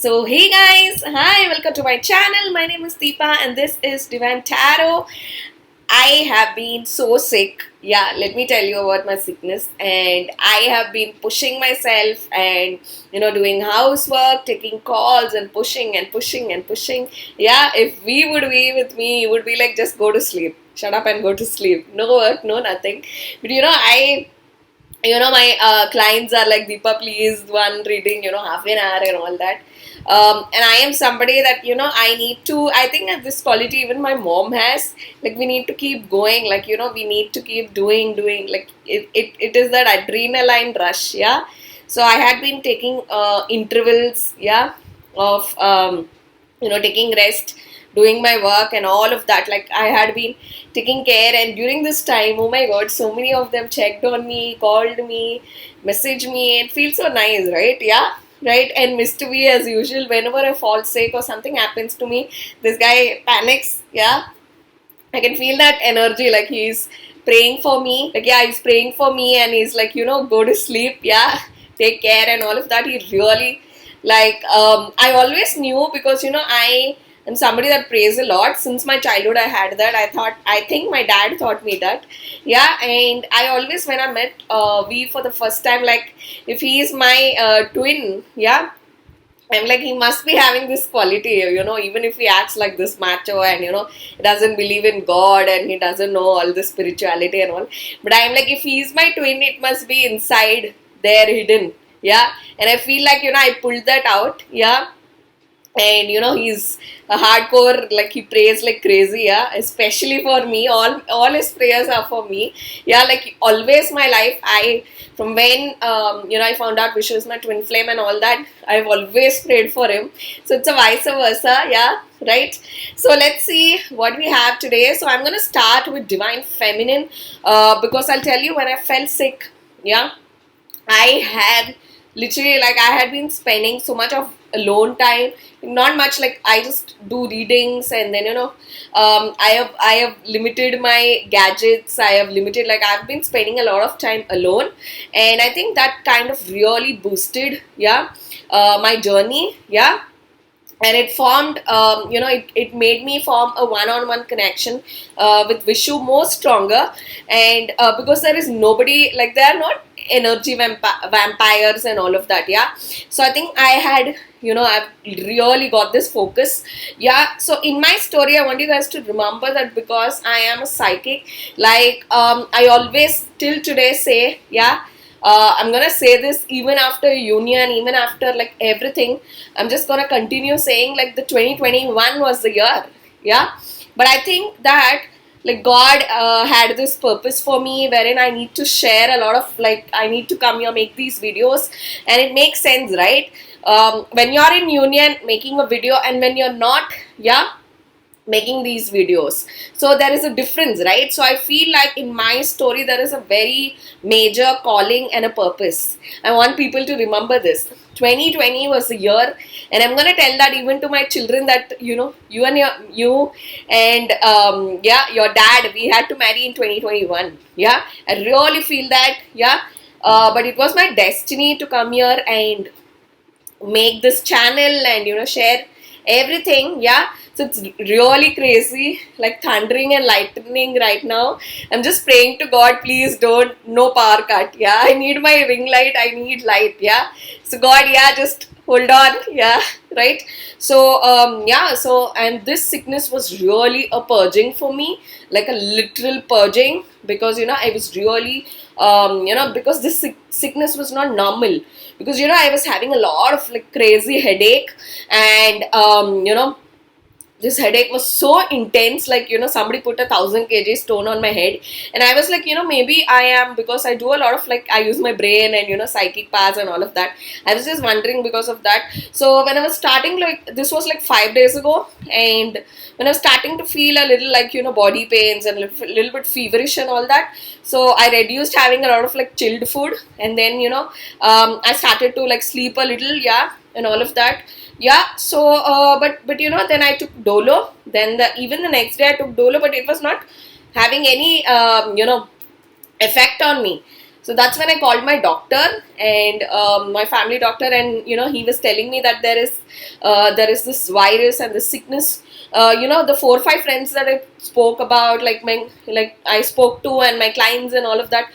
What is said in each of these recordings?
So hey guys, hi, welcome to my channel. My name is Deepa and this is Divine Tarot. I have been so sick. Yeah, let me tell you about my sickness. And I have been pushing myself and doing housework, taking calls and pushing and pushing and pushing. Yeah, if we would be with me, you would be like, just go to sleep. Shut up and go to sleep. No work, no nothing. But my clients are like, Deepa, please, one reading, half an hour and all that. And I am somebody that, I think that this quality even my mom has, like, we need to keep going, like, we need to keep doing, like, it is that adrenaline rush, yeah. So I had been taking intervals, yeah, of, taking rest, doing my work and all of that. Like, I had been taking care, and during this time, oh my god, so many of them checked on me, called me, messaged me. It feels so nice, right? Yeah, right. And Mr. V, as usual, whenever I fall sick or something happens to me, this guy panics. Yeah, I can feel that energy, like he's praying for me. Like, yeah, he's praying for me and he's like, go to sleep, yeah, take care and all of that. He really, like, I always knew because, I am somebody that prays a lot. Since my childhood, I had that. I think my dad taught me that. Yeah, and I always, when I met V for the first time, like, if he is my twin, yeah, I'm like, he must be having this quality, even if he acts like this macho and, he doesn't believe in God and he doesn't know all the spirituality and all. But I'm like, if he's my twin, it must be inside there hidden. Yeah. And I feel like, I pulled that out. Yeah. And he's a hardcore, like, he prays like crazy, yeah, especially for me. All his prayers are for me. Yeah, like, always my life, from when I found out Vishu is my twin flame and all that, I've always prayed for him. So it's a vice versa, yeah, right? So let's see what we have today. So I'm gonna start with divine feminine, because I'll tell you, when I felt sick, yeah, I had literally, like, I had been spending so much of alone time, not much, like, I just do readings, and then I have limited my gadgets. I have limited, like, I've been spending a lot of time alone, and I think that kind of really boosted, yeah, my journey, yeah. And it formed, it made me form a one-on-one connection with Vishu more stronger. And because there is nobody, like, they are not energy vampires and all of that, yeah. So I think I had, I've really got this focus, yeah. So in my story, I want you guys to remember that because I am a psychic, like, I always till today say, yeah, I'm gonna say this even after union, even after, like, everything. I'm just gonna continue saying, like, the 2021 was the year, yeah. But I think that, like, God had this purpose for me, wherein I need to share a lot of, like, I need to come here, make these videos, and it makes sense, right? When you're in union making a video and when you're not, yeah, making these videos, so there is a difference, right? So I feel like in my story there is a very major calling and a purpose. I want people to remember this. 2020 was the year, and I'm gonna tell that even to my children, that you and yeah, your dad, we had to marry in 2021. Yeah, I really feel that, yeah. But it was my destiny to come here and make this channel and share everything, yeah. So it's really crazy, like thundering and lightning right now. I'm just praying to God, please don't, no power cut, yeah. I need my ring light, I need light, yeah. So God, yeah, just hold on, yeah, right? So yeah, so, and this sickness was really a purging for me, like a literal purging, because I was really because this sickness was not normal, because I was having a lot of, like, crazy headache, and this headache was so intense, like, somebody put 1,000 kg stone on my head. And I was like, maybe I am, because I do a lot of, like, I use my brain and psychic paths and all of that. I was just wondering because of that. So when I was starting, like, this was like 5 days ago, and when I was starting to feel a little, like, body pains and a little bit feverish and all that, so I reduced having a lot of, like, chilled food, and then I started to, like, sleep a little, yeah, and all of that. Yeah, so but then I took Dolo. Then even the next day I took Dolo, but it was not having any effect on me. So that's when I called my doctor, and my family doctor, and he was telling me that there is this virus and this sickness. The 4 or 5 friends that I spoke about, I spoke to, and my clients and all of that,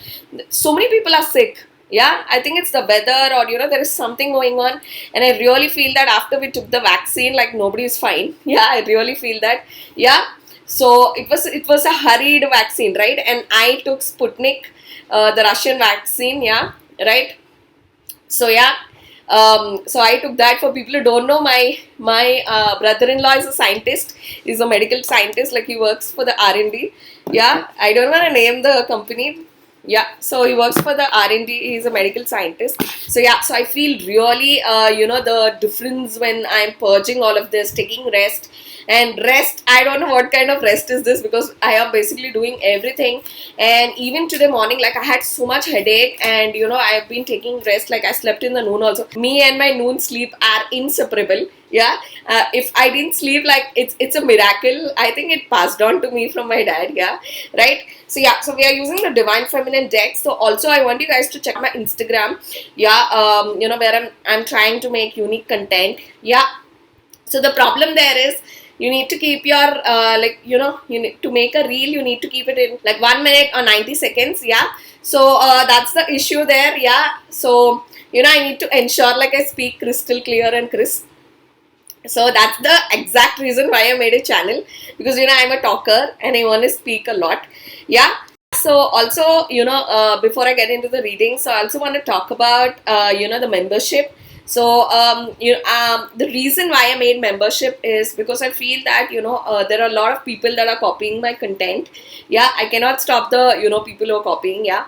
so many people are sick. Yeah, I think it's the weather, or there is something going on, and I really feel that after we took the vaccine, like nobody is fine. Yeah, I really feel that. Yeah, so it was a hurried vaccine, right? And I took Sputnik, the Russian vaccine. Yeah, right. So yeah, so I took that. For people who don't know, my brother-in-law is a scientist. He's a medical scientist. Like, he works for the R&D. Yeah, I don't want to name the company. Yeah, so he works for the R&D. He's a medical scientist. So yeah, so I feel really the difference when I'm purging all of this, taking rest. And rest, I don't know what kind of rest is this, because I am basically doing everything. And even today morning, like, I had so much headache, and I have been taking rest. Like, I slept in the noon also. Me and my noon sleep are inseparable. Yeah, if I didn't sleep, like, it's a miracle. I think it passed on to me from my dad. Yeah, right. So yeah, so we are using the Divine Feminine deck. So also I want you guys to check my Instagram. Yeah, where I'm trying to make unique content. Yeah. So the problem there is, you need to keep your you need to make a reel, you need to keep it in like 1 minute or 90 seconds. Yeah, so that's the issue there. Yeah, so I need to ensure, like, I speak crystal clear and crisp. So that's the exact reason why I made a channel, because I'm a talker and I want to speak a lot. Yeah. So also, before I get into the reading, so I also want to talk about the membership. So the reason why I made membership is because I feel that there are a lot of people that are copying my content. Yeah, I cannot stop the people who are copying. Yeah,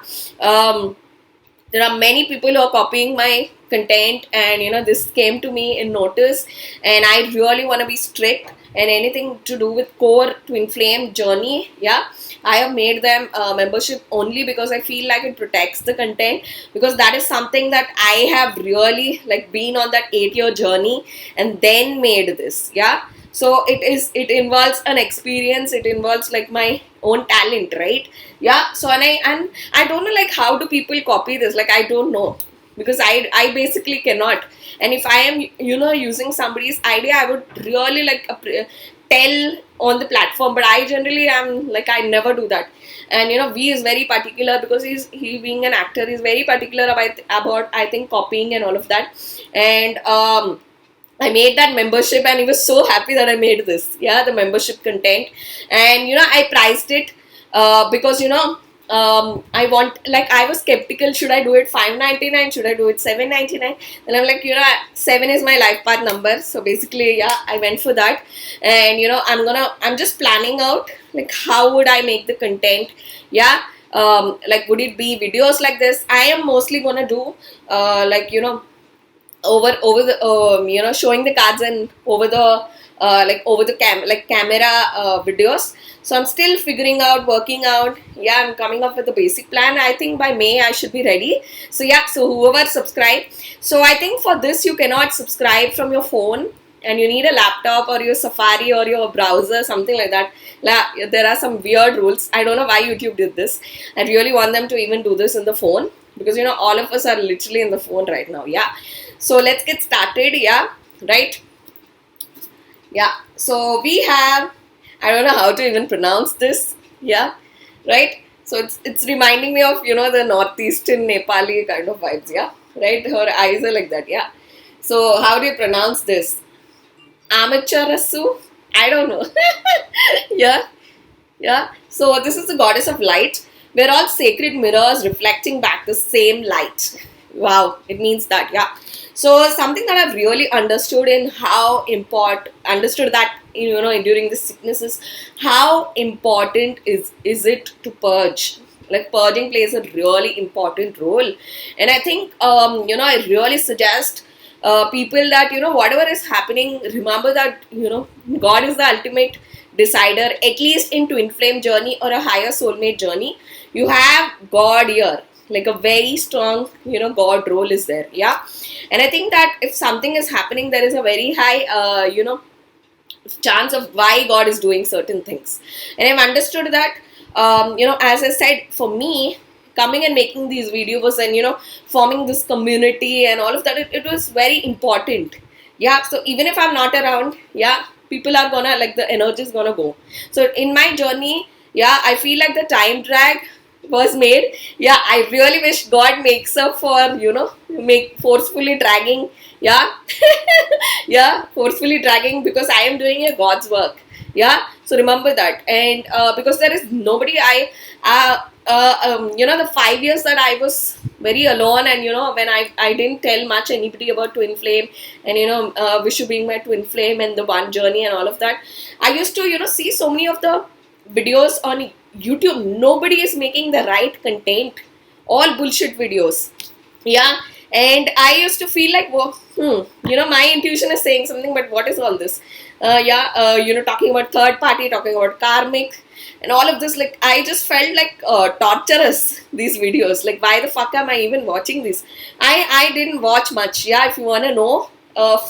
there are many people who are copying my content, and this came to me in notice, and I really want to be strict. And anything to do with core Twinflame Journey, yeah, I have made them membership only because I feel like it protects the content, because that is something that I have really, like, been on that 8-year journey and then made this. Yeah, so it involves an experience, it involves, like, my own talent, right? Yeah, so and I don't know, like, how do people copy this? Like, I don't know, because I basically cannot. And if I am using somebody's idea, I would really, like, tell on the platform, but I generally am, like, I never do that. And V is very particular, because he being an actor, is very particular about I think copying and all of that. And I made that membership, and he was so happy that I made this. Yeah, the membership content. And I priced it because I want, like, I was skeptical, should I do it $5.99, should I do it $7.99? And I'm like, 7 is my life path number, so basically, yeah, I went for that. And I'm just planning out, like, how would I make the content. Yeah, like, would it be videos like this? I am mostly gonna do over the showing the cards, and over the camera videos. So I'm still figuring out, working out. Yeah, I'm coming up with a basic plan. I think by May I should be ready. So yeah, so whoever subscribe. So I think for this you cannot subscribe from your phone, and you need a laptop or your Safari or your browser, something like that. There are some weird rules. I don't know why YouTube did this. I really want them to even do this in the phone, because all of us are literally in the phone right now. Yeah, so let's get started. Yeah, right. Yeah, so we have, I don't know how to even pronounce this. Yeah, right. So it's reminding me of the northeastern Nepali kind of vibes. Yeah, right. Her eyes are like that. Yeah. So how do you pronounce this? Amaterasu? I don't know. Yeah, yeah. So this is the goddess of light. We're all sacred mirrors reflecting back the same light. Wow, it means that. Yeah. So something that I've really understood that during the sickness is how important is it to purge. Like, purging plays a really important role, and I think I really suggest people that whatever is happening, remember that God is the ultimate decider. At least in Twinflame Journey or a higher soulmate journey, you have God here. Like, a very strong God role is there. Yeah, and I think that if something is happening, there is a very high chance of why God is doing certain things. And I've understood that as I said, for me, coming and making these videos and, forming this community and all of that, it was very important. Yeah, so even if I'm not around, yeah, people are gonna, like, the energy is gonna go. So in my journey, yeah, I feel like the time drag was made. Yeah, I really wish God makes up for, make forcefully dragging. Yeah, yeah, forcefully dragging, because I am doing a God's work. Yeah, so remember that. And because there is nobody, the 5 years that I was very alone, and when I didn't tell much anybody about twin flame, and Vishu being my twin flame and the one journey and all of that, I used to see so many of the videos on YouTube. Nobody is making the right content, all bullshit videos. Yeah, and I used to feel like, well, my intuition is saying something, but what is all this? Talking about third party, talking about karmic, and all of this. Like, I just felt like torturous, these videos. Like, why the fuck am I even watching this? I didn't watch much. Yeah, if you want to know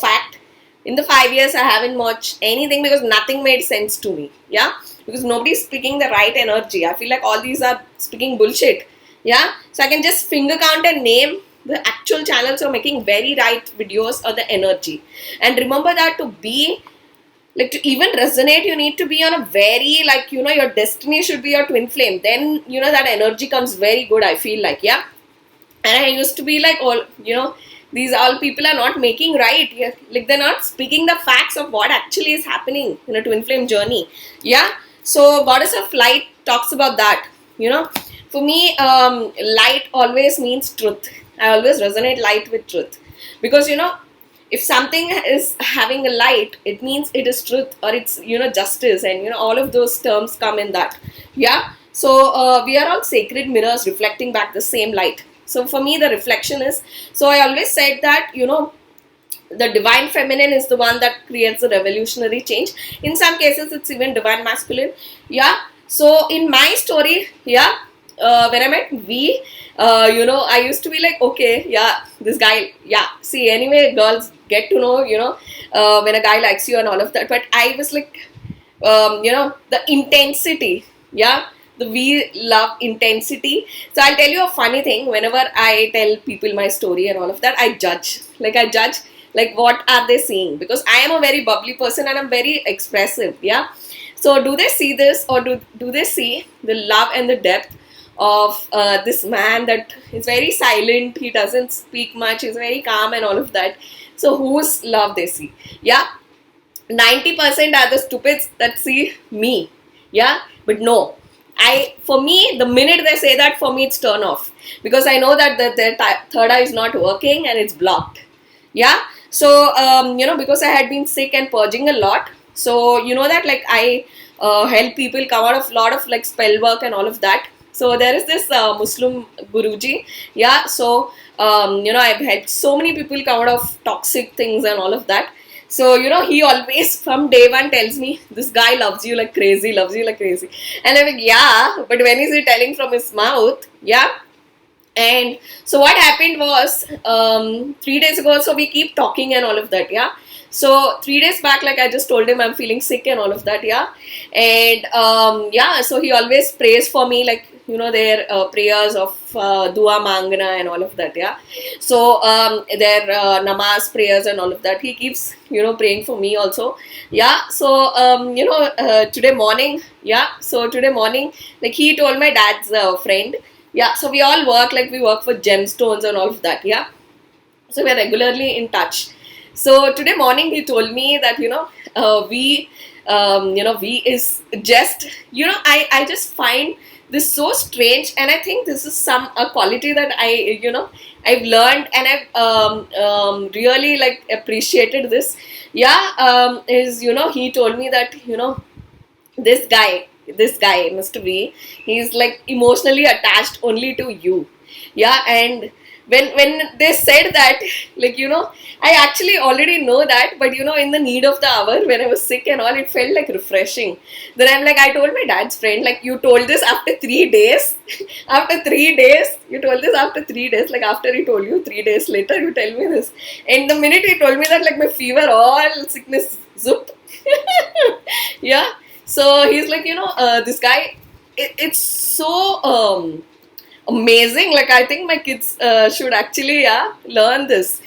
fact, in the 5 years I haven't watched anything, because nothing made sense to me. Yeah, because nobody's speaking the right energy. I feel like all these are speaking bullshit. Yeah, so I can just finger count and name the actual channels who are making very right videos or the energy. And remember that to be, like, to even resonate, you need to be on a very, like, your destiny should be your twin flame. Then, that energy comes very good, I feel like. Yeah, and I used to be like, all, these all people are not making right. Yeah, like, they're not speaking the facts of what actually is happening in a twin flame journey. Yeah, so Goddess of Light talks about that. For me, light always means truth. I always resonate light with truth, because if something is having a light, it means it is truth, or it's justice, and all of those terms come in that. Yeah, so we are all sacred mirrors reflecting back the same light. So for me, the reflection is, so I always said that the divine feminine is the one that creates a revolutionary change. In some cases, it's even divine masculine. Yeah, so in my story, yeah, when I met V, I used to be like, okay, yeah, this guy, yeah, see, anyway, girls get to know, when a guy likes you and all of that. But I was like, the intensity, yeah, the V love intensity. So I'll tell you a funny thing. Whenever I tell people my story and all of that, I judge. Like, what are they seeing? Because I am a very bubbly person and I'm very expressive, yeah. So do they see this, or do they see the love and the depth of this man that is very silent, he doesn't speak much, he's very calm and all of that? So whose love they see? Yeah, 90% are the stupids that see me. Yeah, but no, for me, the minute they say that, for me it's turn off, because I know that their third eye is not working and it's blocked. Yeah, so because I had been sick and purging a lot, so that, like, I help people come out of a lot of, like, spell work and all of that. So there is this Muslim Guruji. Yeah, so I've helped so many people come out of toxic things and all of that. So he always from day one tells me, this guy loves you like crazy, and I'm like, yeah, but when is he telling from his mouth? Yeah. And so what happened was, 3 days ago, so we keep talking and all of that. Yeah, so 3 days back, like, I just told him I'm feeling sick and all of that. Yeah, and yeah, so he always prays for me, like, their prayers of dua mangna and all of that. Yeah, so their namaz prayers and all of that, he keeps praying for me also. Yeah, so today morning, like, he told my dad's friend. Yeah, so we all work, like, we work for gemstones and all of that. Yeah, so we're regularly in touch. So today morning he told me that we is just, I just find this so strange, and I think this is a quality that I've learned, and I've really, like, appreciated this. Yeah, is he told me that this guy, Mr. V, he's, like, emotionally attached only to you. Yeah, and when they said that, like, I actually already know that, but in the need of the hour, when I was sick and all, it felt like refreshing. Then I'm like, I told my dad's friend, like, you told this after 3 days. After 3 days, you told this after 3 days, like, after he told you 3 days later, you tell me this. And the minute he told me that, like, my fever, all sickness, zoop. Yeah, so he's like, this guy, it's so amazing. Like, I think my kids should actually, learn this.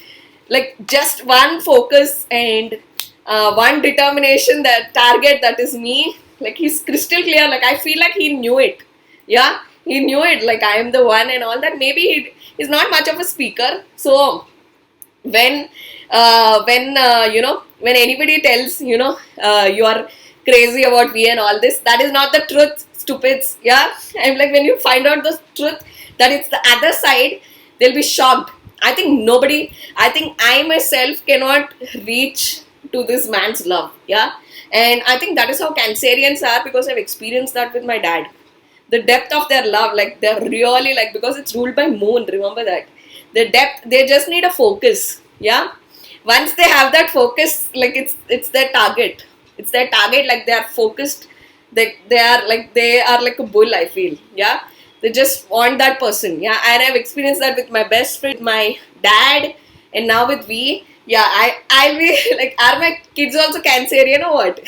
Like, just one focus and one determination, that target, that is me. Like, he's crystal clear. Like, I feel like he knew it. Yeah, he knew it. Like, I am the one and all that. Maybe he's not much of a speaker. So, when when anybody tells, you are crazy about me and all this, that is not the truth, stupids. Yeah, I'm like, when you find out the truth, that it's the other side, they'll be shocked. I think I myself cannot reach to this man's love. Yeah, and I think that is how Cancerians are, because I've experienced that with my dad. The depth of their love, like, they're really, like, because it's ruled by moon, remember that. The depth, they just need a focus. Yeah, once they have that focus, like, it's their target. It's their target. Like, they are focused. They are like a bull, I feel. Yeah, they just want that person. Yeah, and I've experienced that with my best friend, my dad, and now with V. Yeah, I'll be like, are my kids also Cancerian or what?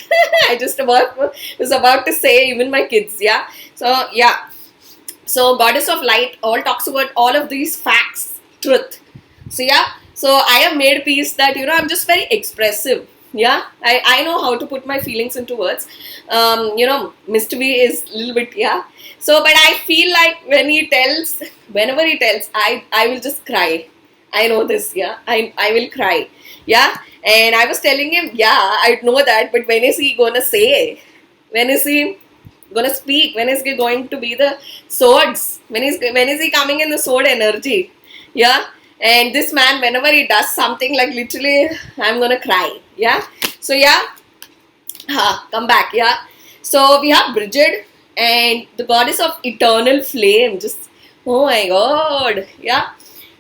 I just was about to say, even my kids. Yeah, so yeah, so Goddess of Light all talks about all of these facts, truth. So yeah, so I have made peace that, I'm just very expressive. Yeah, I know how to put my feelings into words. Mr. B is a little bit, yeah. So, but I feel like whenever he tells, I will just cry. I know this, yeah. I will cry. Yeah. And I was telling him, yeah, I know that, but when is he gonna say? When is he gonna speak? When is he going to be the swords? When is he coming in the sword energy? Yeah. And this man, whenever he does something, like, literally, I'm gonna cry. Yeah. So yeah, come back. Yeah. So we have Bridget and the goddess of eternal flame. Just, oh my god. Yeah.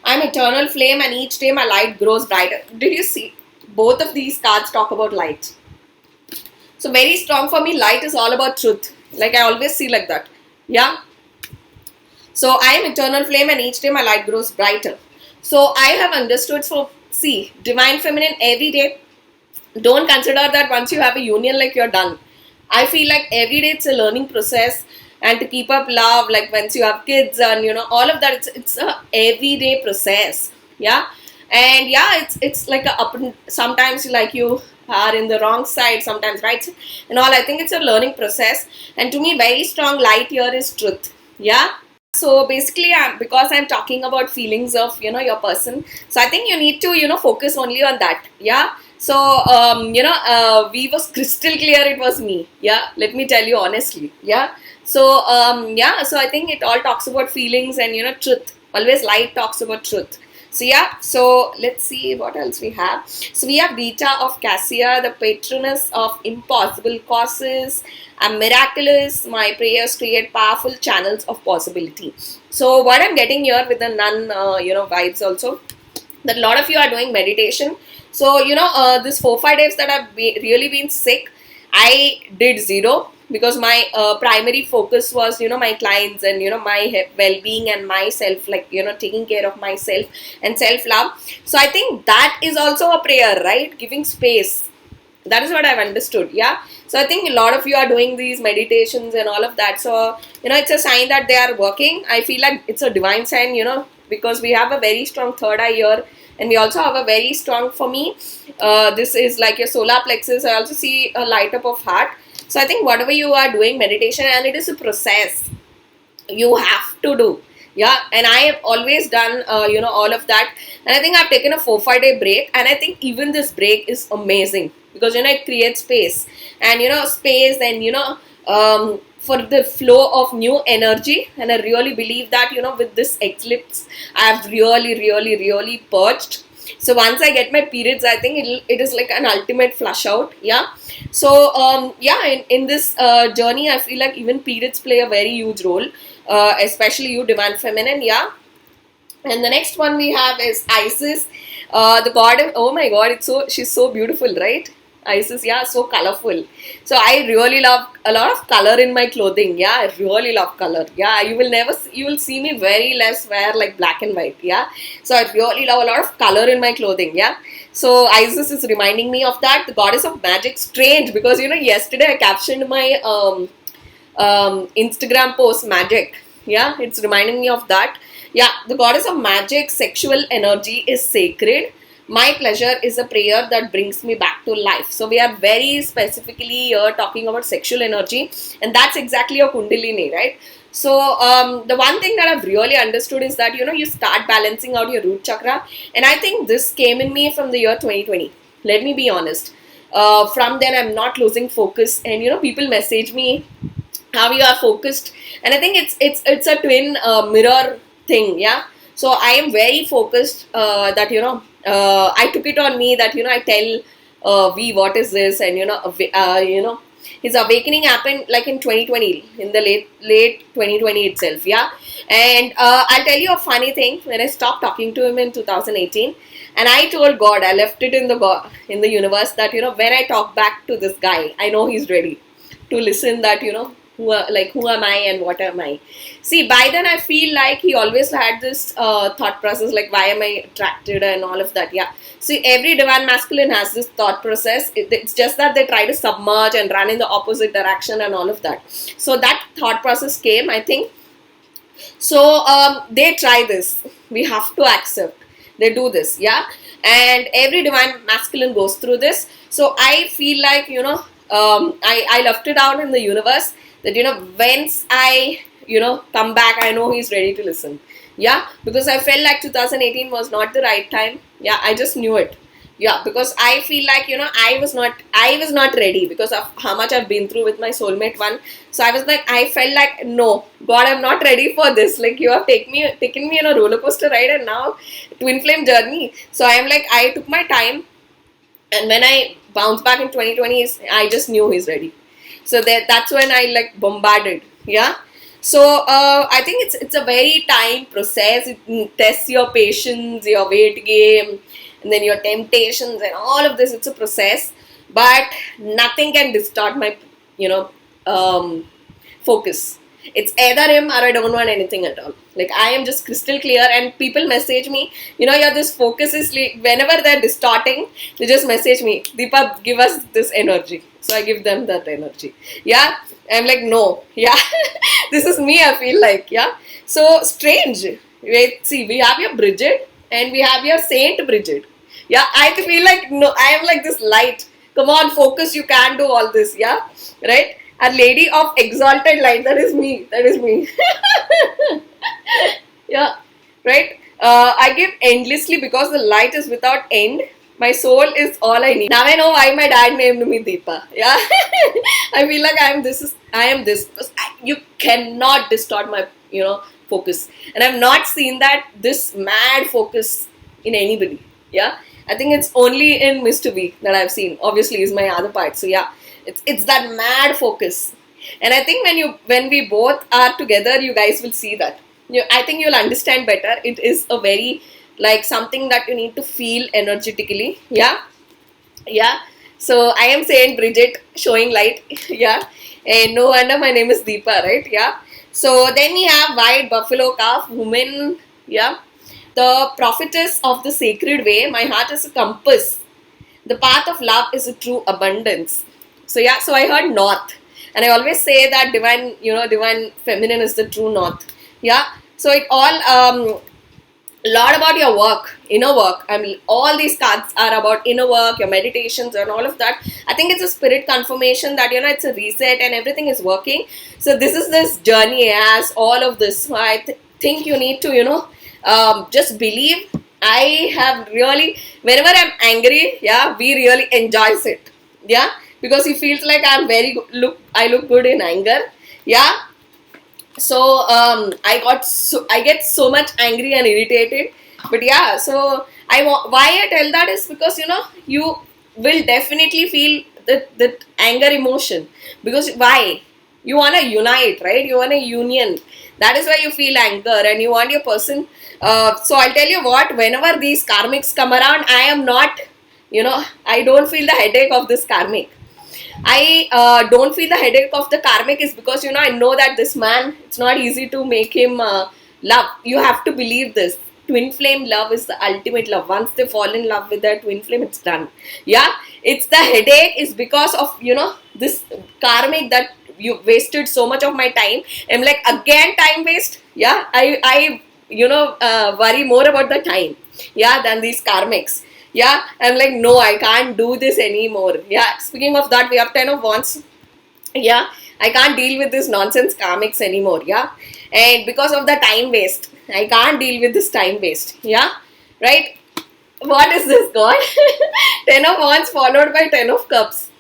I'm eternal flame, and each day my light grows brighter. Did you see? Both of these cards talk about light. So very strong for me. Light is all about truth. Like, I always see like that. Yeah. So I am eternal flame, and each day my light grows brighter. So I have understood. So see, divine feminine every day. Don't consider that once you have a union, like, you're done. I feel like every day it's a learning process, and to keep up love, like, once you have kids and, all of that, it's a everyday process. Yeah. And yeah, it's like a up and sometimes, like, you are in the wrong side, sometimes right and all. I think it's a learning process, and to me, very strong light here is truth. Yeah. So basically, because I'm talking about feelings of, your person, so I think you need to, focus only on that. Yeah. So, we was crystal clear, it was me. Yeah. Let me tell you honestly. Yeah. So, yeah. So I think it all talks about feelings and, truth. Always light talks about truth. So yeah, so let's see what else we have. So we have Beta of Cassia, the patroness of impossible causes. I'm miraculous. My prayers create powerful channels of possibility. So what I'm getting here with the nun, vibes also, that a lot of you are doing meditation. So, this 4-5 days that I've really been sick, I did zero, because my primary focus was, my clients and, my well-being and myself, like, taking care of myself and self-love. So I think that is also a prayer, right? Giving space. That is what I've understood. Yeah. So I think a lot of you are doing these meditations and all of that. So, it's a sign that they are working. I feel like it's a divine sign, because we have a very strong third eye here. And we also have a very strong, for me, this is like your solar plexus. I also see a light up of heart. So I think whatever you are doing meditation, and it is a process you have to do. Yeah. And I have always done, all of that. And I think I've taken a 4-5 day break. And I think even this break is amazing, because, it creates space. And, space and, for the flow of new energy. And I really believe that, with this eclipse, I have really, really, really purged. So once I get my periods, I think it is like an ultimate flush out. Yeah. So, in this journey, I feel like even periods play a very huge role, especially you, divine feminine. Yeah. And the next one we have is Isis, the god of, oh my god, she's so beautiful, right? Isis, yeah, so colorful. So I really love a lot of color in my clothing. Yeah, I really love color. Yeah, you will see me very less wear like black and white. Yeah, so I really love a lot of color in my clothing. Yeah, so Isis is reminding me of that, the goddess of magic. Strange, because yesterday I captioned my Instagram post magic. Yeah, it's reminding me of that. Yeah, the goddess of magic, sexual energy is sacred. My pleasure is a prayer that brings me back to life. So we are very specifically here talking about sexual energy, and that's exactly your Kundalini, right? So the one thing that I've really understood is that you start balancing out your root chakra, and I think this came in me from the year 2020. Let me be honest. From then, I'm not losing focus, and people message me how you are focused, and I think it's a twin mirror thing. Yeah, so I am very focused, that I took it on me that I tell V what is this, and his awakening happened like in 2020, in the late 2020 itself. Yeah, and I'll tell you a funny thing. When I stopped talking to him in 2018, and I told God, I left it in the universe that when I talk back to this guy, I know he's ready to listen, that who am I and what am I. See, by then I feel like he always had this thought process, like why am I attracted and all of that. Yeah, see, every divine masculine has this thought process. It's just that they try to submerge and run in the opposite direction and all of that. So that thought process came, I think. So they try this, we have to accept, they do this. Yeah, and every divine masculine goes through this. So I feel like I left it out in the universe that once I come back, I know he's ready to listen. Yeah, because I felt like 2018 was not the right time. Yeah, I just knew it. Yeah, because I feel like I was not ready because of how much I've been through with my soulmate one. So I felt like, no, God, I'm not ready for this. Like, you have taken me on a roller coaster ride, and now Twinflame Journey. So I am like, I took my time, and when I bounced back in 2020, I just knew he's ready. So that's when I like bombarded. Yeah. So I think it's a very time process. It tests your patience, your weight game, and then your temptations and all of this. It's a process, but nothing can distort my focus. It's either him or I don't want anything at all. Like, I am just crystal clear, and people message me, this focus is whenever they're distorting, they just message me, Deepa, give us this energy. So I give them that energy. Yeah, I'm like, no, yeah, this is me, I feel like. Yeah, so strange. Wait, see, we have your Bridget and we have your Saint Bridget. Yeah, I feel like, no, I am like this light. Come on, focus, you can do all this. Yeah, right? A lady of exalted light. That is me. That is me. Yeah, right? I give endlessly because the light is without end. My soul is all I need. Now I know why my dad named me Deepa. Yeah, I feel like I am this. Because you cannot distort my focus, and I've not seen this mad focus in anybody. Yeah, I think it's only in Mr. B that I've seen. Obviously, is my other part. So yeah. It's that mad focus, and I think when we both are together, you guys will see that. I think you'll understand better. It is a very like something that you need to feel energetically. Yeah, yeah. So I am saying Bridget, showing light. Yeah, and no wonder my name is Deepa, right? Yeah. So then we have white buffalo calf woman. Yeah, the prophetess of the sacred way. My heart is a compass. The path of love is a true abundance. So yeah, so I heard north, and I always say that divine feminine is the true north. Yeah, so it all a lot about your work, inner work. I mean, all these cards are about inner work, your meditations, and all of that. I think it's a spirit confirmation that it's a reset and everything is working. So this journey has all of this. So I think you need to just believe. I have really, whenever I'm angry, yeah, we really enjoys it. Yeah. Because he feels like I'm I look good in anger. Yeah. So I get so much angry and irritated. But yeah, so why I tell that is because you will definitely feel that anger emotion. Because why? You want to unite, right? You want a union. That is why you feel anger, and you want your person. So I'll tell you what, whenever these karmics come around, I am not, I don't feel the headache of this karmic. I don't feel the headache of the karmic is because I know that this man, it's not easy to make him love. You have to believe this. Twin flame love is the ultimate love. Once they fall in love with their twin flame, it's done. Yeah, it's the headache is because of this karmic that you wasted so much of my time. I'm like, again time waste. Yeah, I worry more about the time, yeah, than these karmics. Yeah, I'm like, no, I can't do this anymore. Yeah, speaking of that, we have 10 of wands. Yeah, I can't deal with this nonsense karmics anymore. Yeah, and because of the time waste, I can't deal with this time waste. Yeah, right. What is this, God? 10 of wands followed by 10 of cups.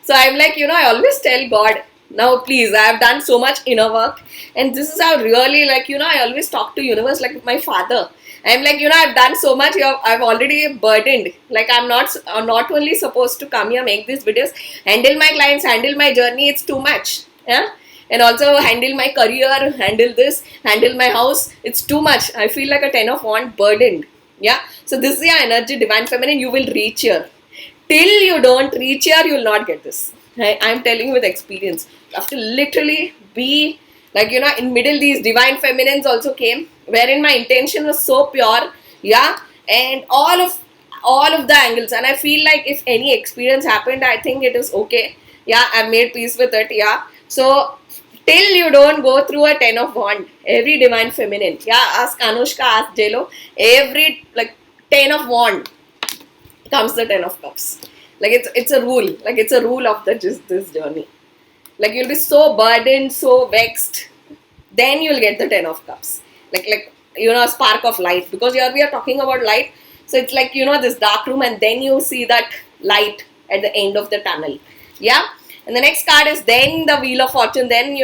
So I'm like, I always tell God, now please, I have done so much inner work, and this is how really, like, I always talk to universe like my father. I'm like, I've done so much. I've already burdened. Like, I'm not only supposed to come here, make these videos, handle my clients, handle my journey. It's too much. Yeah. And also handle my career, handle this, handle my house. It's too much. I feel like a 10 of wand burdened. Yeah. So this is your energy, divine feminine. You will reach here. Till you don't reach here, you will not get this. I'm telling you with experience. You have to literally be like, in middle, these divine feminines also came, wherein my intention was so pure. Yeah. And all of the angles. And I feel like if any experience happened, I think it is okay. Yeah. I've made peace with it. Yeah. So till you don't go through a 10 of wand, every divine feminine. Yeah. Ask Anushka, ask JLo. Every like 10 of wand comes the 10 of cups. Like it's a rule. Like it's a rule of this journey. Like you'll be so burdened, so vexed. Then you'll get the 10 of cups. Like a spark of light. Because here we are talking about light. So it's like, this dark room, and then you see that light at the end of the tunnel. Yeah. And the next card is then the Wheel of Fortune. Then,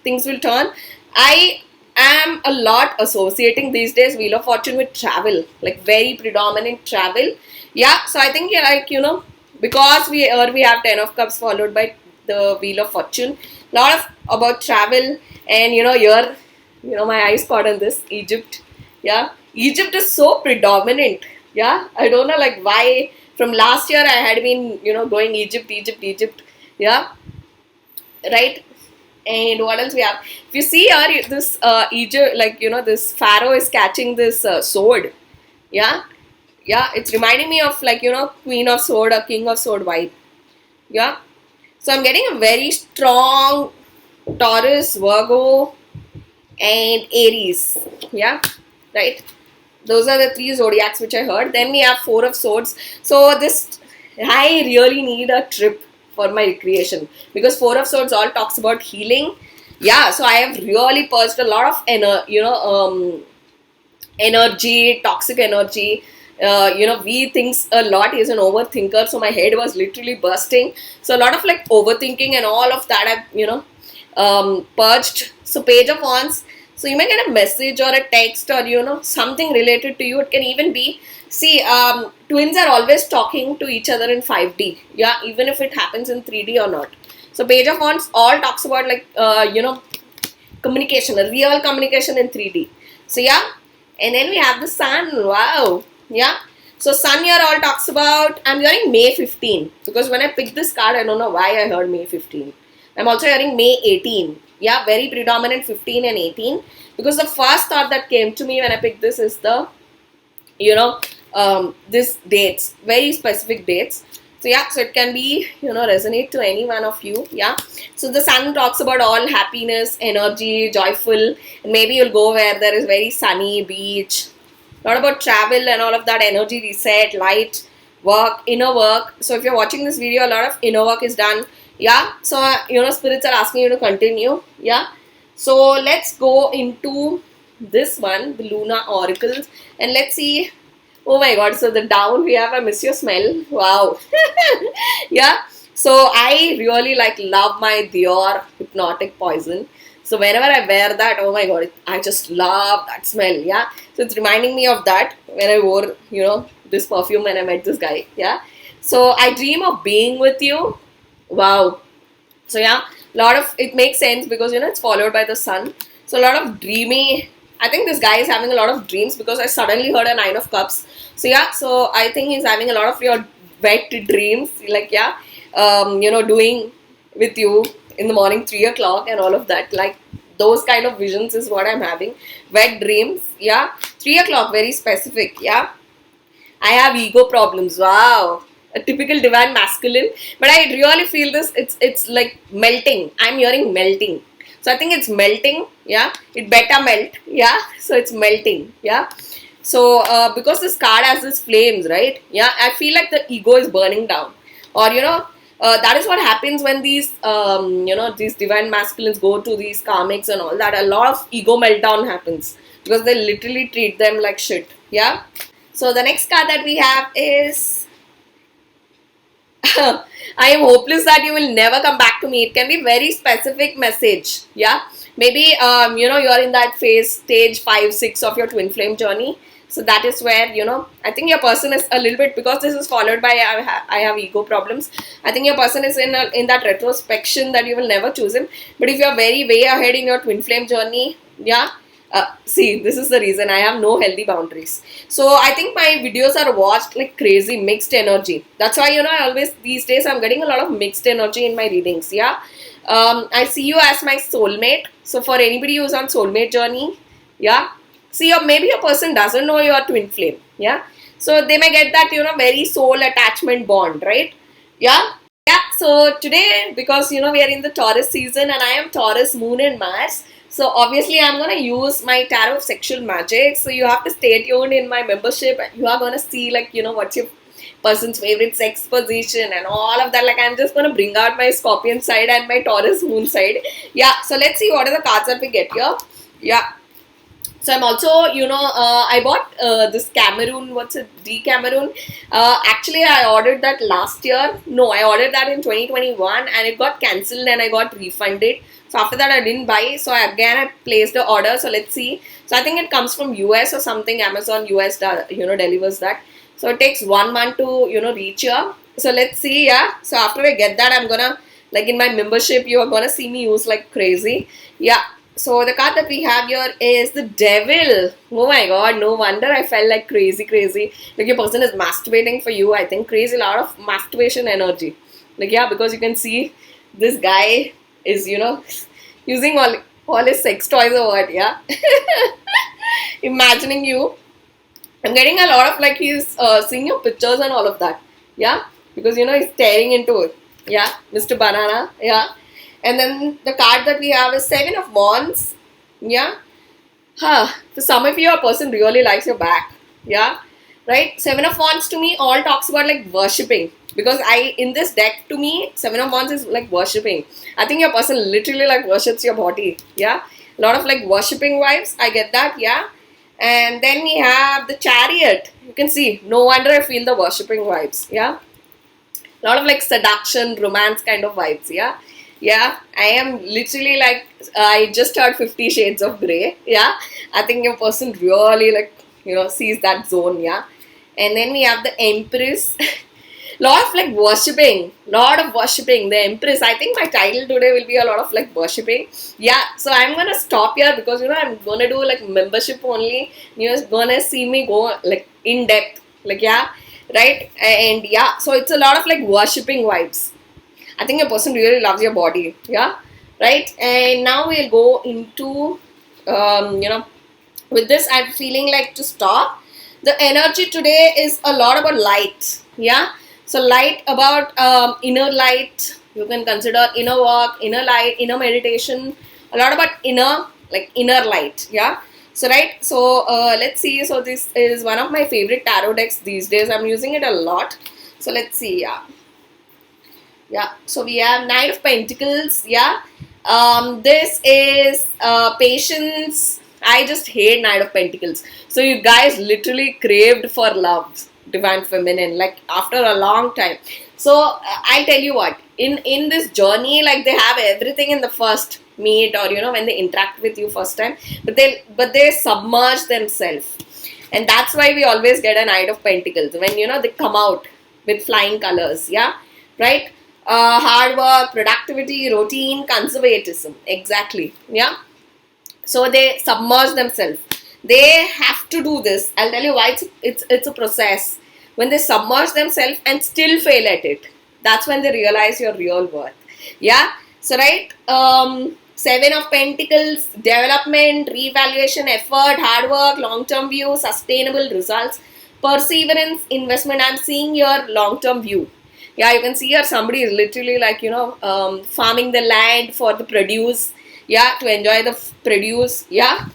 things will turn. I am a lot associating these days Wheel of Fortune with travel. Like very predominant travel. Yeah. So I think, because we have 10 of cups followed by the Wheel of Fortune, a lot of about travel, and here, my eyes caught on this Egypt. Yeah, Egypt is so predominant. Yeah, I don't know like why. From last year I had been going Egypt. Yeah, right. And what else we have? If you see here, this Egypt, like this pharaoh is catching this sword. Yeah, it's reminding me of like Queen of Sword or King of Sword vibe. Yeah. So I'm getting a very strong Taurus, Virgo, and Aries. Yeah, right. Those are the 3 zodiacs which I heard. Then we have 4 of Swords. So I really need a trip for my recreation, because 4 of Swords all talks about healing. Yeah, so I have really purged a lot of energy, toxic energy. We thinks a lot. He's an overthinker, so my head was literally bursting. So a lot of like overthinking and all of that I've purged. So Page of Wands. So you may get a message or a text or something related to you. It can even be, see, twins are always talking to each other in 5D. Yeah, even if it happens in 3D or not. So Page of Wands all talks about like communication, a real communication in 3D. So yeah, and then we have the Sun. Wow. Yeah. So Sun here all talks about, I'm hearing May 15. Because when I picked this card, I don't know why I heard May 15. I'm also hearing May 18. Yeah, very predominant 15 and 18. Because the first thought that came to me when I picked this is the, this dates. Very specific dates. So yeah, so it can be, resonate to any one of you. Yeah. So the Sun talks about all happiness, energy, joyful. And maybe you'll go where there is very sunny beach. A lot about travel and all of that, energy reset, light, work, inner work. So if you're watching this video, a lot of inner work is done. Yeah. So, spirits are asking you to continue. Yeah. So let's go into this one, the Luna Oracles. And let's see. Oh my God. So the down we have, I miss your smell. Wow. Yeah. So I really love my Dior Hypnotic Poison. So whenever I wear that, oh my God, I just love that smell. Yeah. So it's reminding me of that when I wore, this perfume when I met this guy. Yeah. So I dream of being with you. Wow. So yeah, it makes sense because, it's followed by the Sun. So a lot of dreamy, I think this guy is having a lot of dreams because I suddenly heard a 9 of Cups. So yeah, so I think he's having a lot of your wet dreams. Like, yeah, doing with you in the morning 3 o'clock and all of that, like those kind of visions is what I'm having. Wet dreams. Yeah, 3 o'clock, very specific. Yeah, I have ego problems. Wow. a typical divine masculine, but I really feel this, it's like melting. I'm hearing melting. So I think it's melting, yeah. It better melt, yeah. So it's melting, yeah. So because this card has this flames, right? Yeah, I feel like the ego is burning down, or that is what happens when these these divine masculines go to these karmics and all that. A lot of ego meltdown happens because they literally treat them like shit, yeah. So the next card that we have is I am hopeless that you will never come back to me. It can be very specific message, yeah. Maybe you're in that phase, stage 5, 6 of your twin flame journey. So that is where I think your person is a little bit, because this is followed by I have ego problems. I think your person is in that retrospection that you will never choose him. But if you are very way ahead in your twin flame journey, yeah. See, this is the reason I have no healthy boundaries. So I think my videos are watched like crazy, mixed energy. That's why I always these days I'm getting a lot of mixed energy in my readings. Yeah, I see you as my soulmate. So for anybody who's on soulmate journey, yeah, see, or maybe a person doesn't know your twin flame. Yeah, so they may get that very soul attachment bond, right? Yeah. Yeah, so today, because we are in the Taurus season and I am Taurus, Moon and Mars, so obviously I'm going to use my tarot of sexual magic. So you have to stay tuned in my membership. You are going to see what's your person's favorite sex position and all of that. Like, I'm just going to bring out my Scorpion side and my Taurus Moon side. Yeah, so let's see what are the cards that we get here. Yeah. So I'm also, I bought this Cameroon, what's it, Cameroon. Actually, I ordered that last year. No, I ordered that in 2021 and it got cancelled and I got refunded. So after that, I didn't buy. So I placed the order. So let's see. So I think it comes from US or something. Amazon US, delivers that. So it takes 1 month to, reach here. So let's see, yeah. So after I get that, I'm gonna, in my membership, you are gonna see me use like crazy. Yeah. So the card that we have here is the Devil. Oh my god, no wonder I felt like crazy. Like your person is masturbating for you. I think crazy, a lot of masturbation energy. Yeah, because you can see this guy is, using all his sex toys or what, yeah. Imagining you. I'm getting a lot of he's seeing your pictures and all of that. Yeah, because he's staring into it. Yeah, Mr. Banana. Yeah. And then the card that we have is 7 of Wands. Yeah. For some of you, a person really likes your back. Yeah. Right? 7 of Wands to me all talks about worshipping. Because in this deck, to me, 7 of Wands is worshipping. I think your person literally worships your body. Yeah. A lot of worshipping vibes. I get that. Yeah. And then we have the Chariot. You can see. No wonder I feel the worshipping vibes. Yeah. A lot of seduction, romance kind of vibes. Yeah. Yeah, I am literally I just heard 50 Shades of Grey. Yeah, I think your person really sees that zone. Yeah, and then we have the Empress. Lot of worshipping. The Empress. I think my title today will be a lot of worshipping. Yeah, so I'm gonna stop here because I'm gonna do membership only. You're gonna see me go in depth. Yeah, right? And yeah, so it's a lot of worshipping vibes. I think your person really loves your body, yeah, right? And now we'll go into, with this, I'm feeling to stop. The energy today is a lot about light, yeah. So light about inner light. You can consider inner work, inner light, inner meditation. A lot about inner light, yeah. So right, so let's see. So this is one of my favorite tarot decks these days. I'm using it a lot. So let's see, yeah. Yeah, so we have Knight of Pentacles. Yeah, this is patience. I just hate Knight of Pentacles. So you guys literally craved for love, divine feminine, after a long time. So I tell you what, in this journey, they have everything in the first meet or when they interact with you first time, but they submerge themselves, and that's why we always get a Knight of Pentacles when they come out with flying colors. Yeah, right. Hard work, productivity, routine, conservatism. Exactly. Yeah. So they submerge themselves. They have to do this. I'll tell you why it's a process. When they submerge themselves and still fail at it, that's when they realize your real worth. Yeah. So right. 7 of Pentacles, development, reevaluation, effort, hard work, long-term view, sustainable results. perseverance, investment. I'm seeing your long-term view. Yeah, you can see here somebody is literally like, farming the land for the produce. Yeah, to enjoy the produce. Yeah.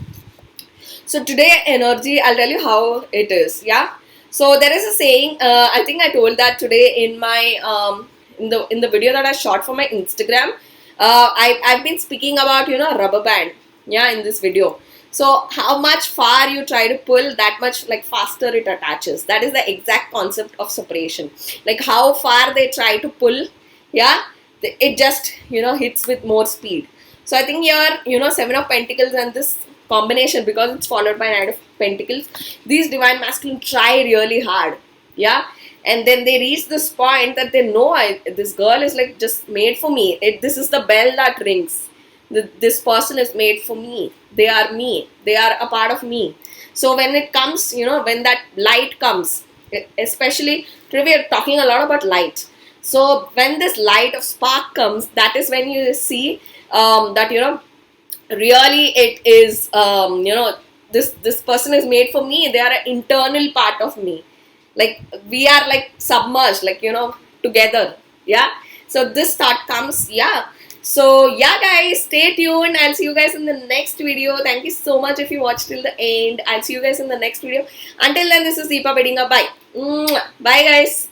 So today energy, I'll tell you how it is. Yeah. So there is a saying. I think I told that today in my in the video that I shot for my Instagram. I've been speaking about rubber band. Yeah, in this video. So how much far you try to pull, that much like faster it attaches. That is the exact concept of separation. Like how far they try to pull, yeah, it just hits with more speed. So I think here Seven of Pentacles and this combination, because it's followed by Knight of Pentacles, these divine masculine try really hard, yeah, and then they reach this point that they know this girl is like just made for me. This is the bell that rings. This person is made for me. They are me. They are a part of me. So when it comes, when that light comes, especially today we are talking a lot about light. So when this light of spark comes, that is when you see that really it is this person is made for me. They are an internal part of me. Like we are like submerged, like together. Yeah. So this thought comes. Yeah. So yeah guys, stay tuned. I'll see you guys in the next video. Thank you so much if you watched till the end. I'll see you guys in the next video. Until then, this is Deepa bidding a bye. Bye guys.